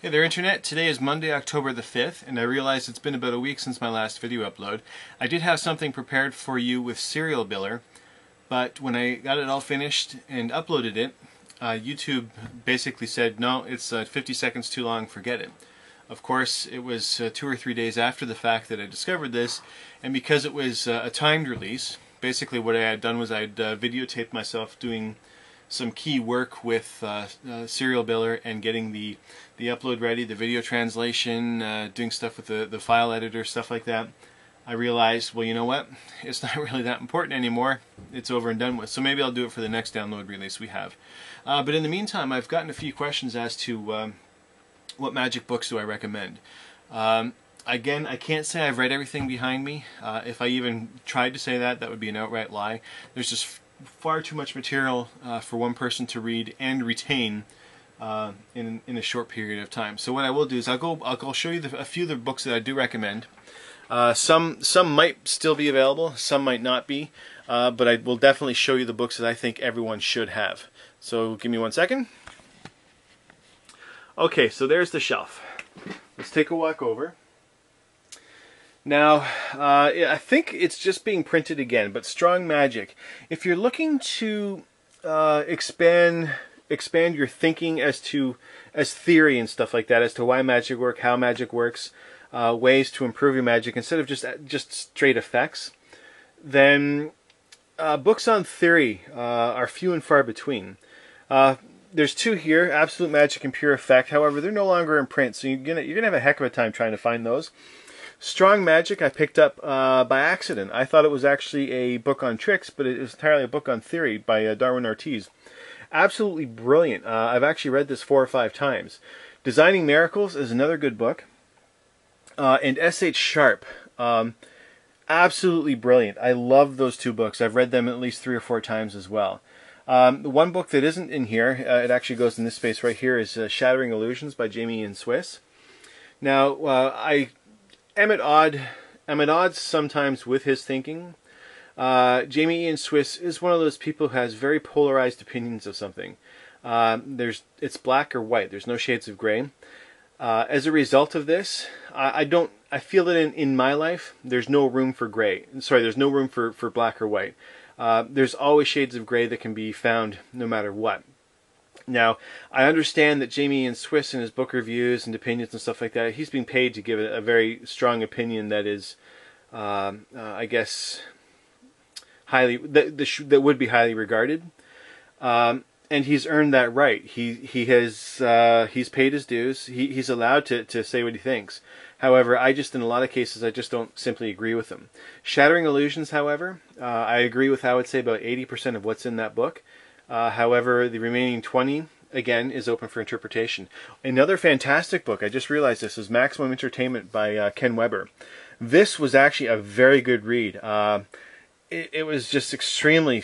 Hey there Internet, today is Monday, October the 5th, and I realize it's been about a week since my last video upload. I did have something prepared for you with Serial Biller, but when I got it all finished and uploaded it, YouTube basically said, no, it's 50 seconds too long, forget it. Of course, it was 2 or 3 days after the fact that I discovered this, and because it was a timed release, basically what I had done was I'd videotaped myself doing some key work with Serial Biller and getting the upload ready, the video translation, doing stuff with the file editor, stuff like that. I realized, well, you know what? It's not really that important anymore. It's over and done with. So maybe I'll do it for the next download release we have. But in the meantime, I've gotten a few questions as to what magic books do I recommend. Again, I can't say I've read everything behind me. If I even tried to say that, that would be an outright lie. There's just far too much material for one person to read and retain in a short period of time. So what I will do is I'll show you a few of the books that I do recommend. Some might still be available, some might not be, but I will definitely show you the books that I think everyone should have. So give me 1 second. Okay, so there's the shelf. Let's take a walk over. Now, I think it's just being printed again, but Strong Magic. If you're looking to expand your thinking as theory and stuff like that, as to why magic works, how magic works, ways to improve your magic instead of just straight effects, then books on theory are few and far between. There's two here, Absolute Magic and Pure Effect. However, they're no longer in print, so you're gonna have a heck of a time trying to find those. Strong Magic I picked up by accident. I thought it was actually a book on tricks, but it was entirely a book on theory by Darwin Ortiz. Absolutely brilliant. I've actually read this 4 or 5 times. Designing Miracles is another good book. And S.H. Sharp. Absolutely brilliant. I love those two books. I've read them at least 3 or 4 times as well. The one book that isn't in here, it actually goes in this space right here, is Shattering Illusions by Jamie Ian Swiss. Now, I'm at odds sometimes with his thinking. Jamie Ian Swiss is one of those people who has very polarized opinions of something. It's black or white. There's no shades of gray. As a result of this, I feel that in my life there's no room for gray. Sorry, there's no room for black or white. There's always shades of gray that can be found no matter what. Now, I understand that Jamie Ian Swiss in his book reviews and opinions and stuff like that, he's being paid to give a very strong opinion that is, I guess, that would be highly regarded, and he's earned that right. He's paid his dues. He's allowed to say what he thinks. However, in a lot of cases, I just don't simply agree with him. Shattering Illusions, however, I agree with, I would say, about 80% of what's in that book. However, the remaining 20, again, is open for interpretation. Another fantastic book, I just realized this, is Maximum Entertainment by Ken Weber. This was actually a very good read. It was just extremely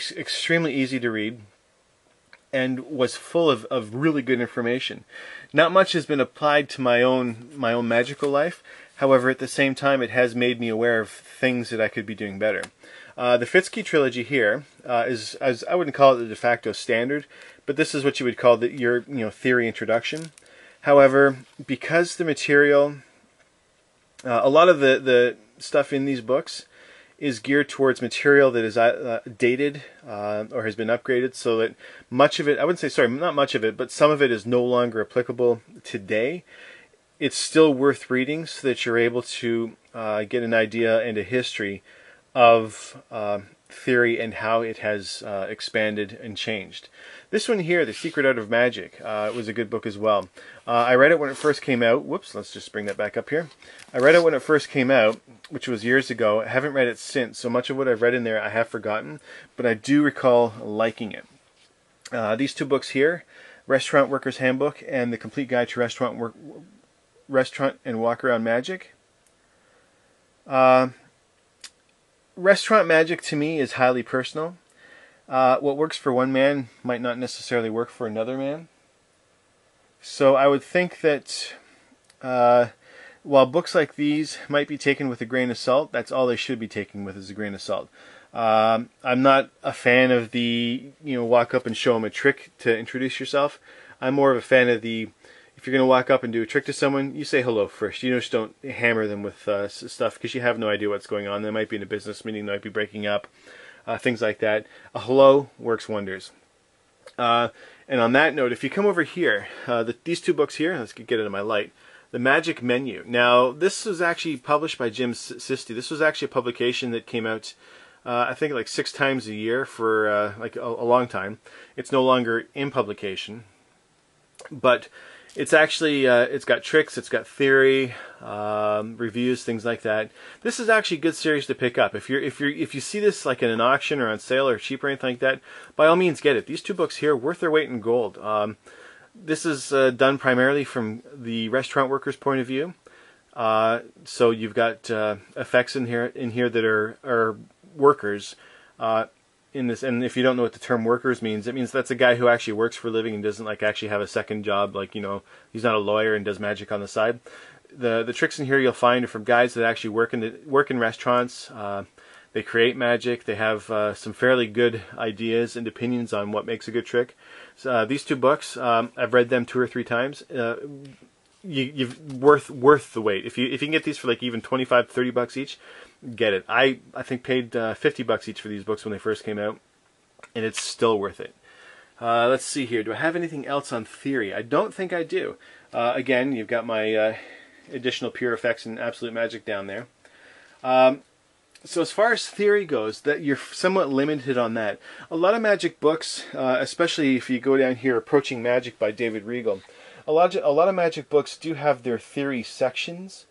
easy to read and was full of really good information. Not much has been applied to my own magical life. However, at the same time, it has made me aware of things that I could be doing better. The Fitzky trilogy here is, as I wouldn't call it the de facto standard, but this is what you would call your theory introduction. However, because the material, a lot of the stuff in these books is geared towards material that is dated or has been upgraded, so that much of it, I wouldn't say, sorry, not much of it, but some of it is no longer applicable today. It's still worth reading so that you're able to get an idea and a history of theory and how it has expanded and changed. This one here, The Secret Art of Magic, was a good book as well. I read it when it first came out. Whoops, let's just bring that back up here. I read it when it first came out, which was years ago. I haven't read it since, so much of what I've read in there I have forgotten, but I do recall liking it. These two books here, Restaurant Worker's Handbook and The Complete Guide to Restaurant and Walk-Around Magic. Restaurant magic to me is highly personal. What works for one man might not necessarily work for another man. So I would think that while books like these might be taken with a grain of salt, that's all they should be taken with, is a grain of salt. I'm not a fan of the walk up and show them a trick to introduce yourself. I'm more of a fan of the if you're going to walk up and do a trick to someone, you say hello first. You just don't hammer them with stuff because you have no idea what's going on. They might be in a business meeting, they might be breaking up, things like that. A hello works wonders. And on that note, if you come over here, these two books here, let's get into my light. The Magic Menu. Now, this was actually published by Jim Sisti. This was actually a publication that came out, I think, like 6 times a year for like a long time. It's no longer in publication, but it's actually it's got tricks, it's got theory, reviews, things like that. This is actually a good series to pick up. If you see this like in an auction or on sale or cheap or anything like that, by all means get it. These two books here, worth their weight in gold. This is done primarily from the restaurant worker's point of view. So you've got effects in here that are workers in this. And if you don't know what the term workers means, it means that's a guy who actually works for a living and doesn't like actually have a second job. Like, you know, he's not a lawyer and does magic on the side. The tricks in here you'll find are from guys that actually work in restaurants. They create magic. They have some fairly good ideas and opinions on what makes a good trick. So, these two books, I've read them 2 or 3 times. You've worth the wait. If you can get these for like even $25-30 each, get it. I think paid $50 each for these books when they first came out, and it's still worth it. Let's see here. Do I have anything else on theory? I don't think I do. Again, you've got my additional pure effects and absolute magic down there. So as far as theory goes, that you're somewhat limited on that. A lot of magic books, especially if you go down here, Approaching Magic by David Regal, a lot of magic books do have their theory sections,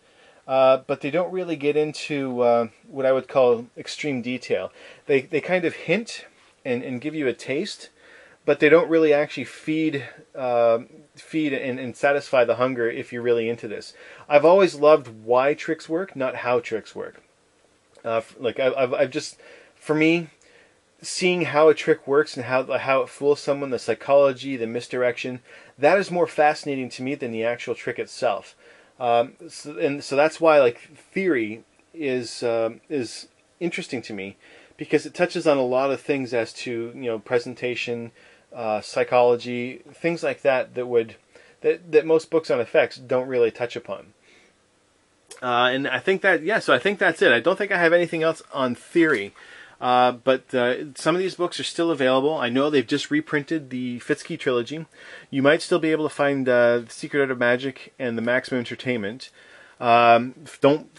but they don't really get into what I would call extreme detail. They kind of hint and give you a taste, but they don't really actually feed and satisfy the hunger if you're really into this. I've always loved why tricks work, not how tricks work. I've just, for me, seeing how a trick works and how it fools someone, the psychology, the misdirection, that is more fascinating to me than the actual trick itself. So that's why like theory is interesting to me, because it touches on a lot of things as to, you know, presentation, psychology, things like that that most books on effects don't really touch upon. And I think that, so I think that's it. I don't think I have anything else on theory. But some of these books are still available. I know they've just reprinted the Fitzky trilogy. You might still be able to find The Secret Art of Magic and The Maximum Entertainment. You're going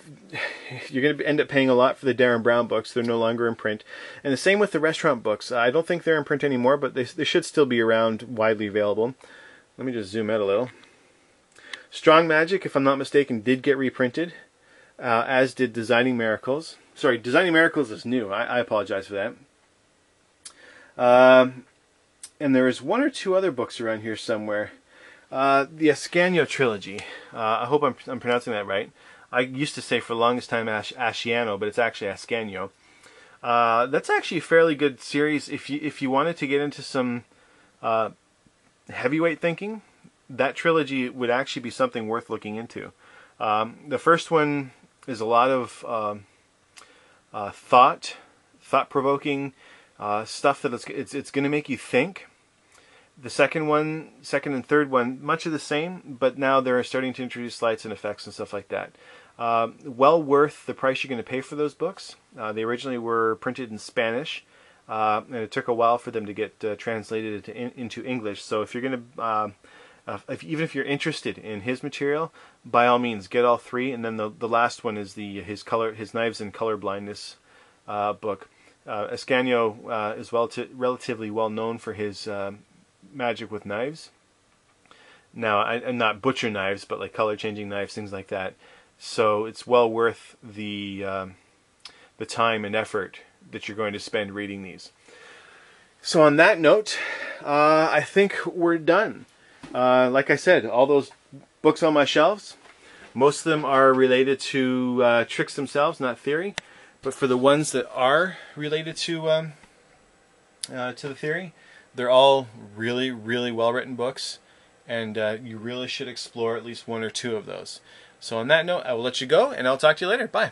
to end up paying a lot for the Darren Brown books. They're no longer in print. And the same with the restaurant books. I don't think they're in print anymore, but they should still be around, widely available. Let me just zoom out a little. Strong Magic, if I'm not mistaken, did get reprinted, as did Designing Miracles. Sorry, Designing Miracles is new. I apologize for that. And there is 1 or 2 other books around here somewhere. The Ascanio trilogy. I hope I'm pronouncing that right. I used to say for the longest time Asciano, but it's actually Ascanio. That's actually a fairly good series if you wanted to get into some heavyweight thinking. That trilogy would actually be something worth looking into. The first one is a lot of thought-provoking stuff that it's going to make you think. The second and third one, much of the same, but now they're starting to introduce lights and effects and stuff like that. Well worth the price you're going to pay for those books. They originally were printed in Spanish, and it took a while for them to get translated into English. So if you're going to even if you're interested in his material, by all means get all 3. And then the last one is his Knives and Color Blindness book. Ascanio is relatively well known for his magic with knives. Now, I'm not butcher knives, but like color changing knives, things like that. So it's well worth the time and effort that you're going to spend reading these. So on that note, I think we're done. Like I said, all those books on my shelves, most of them are related to tricks themselves, not theory. But for the ones that are related to the theory, they're all really, really well-written books, and you really should explore at least 1 or 2 of those. So on that note, I will let you go, and I'll talk to you later. Bye.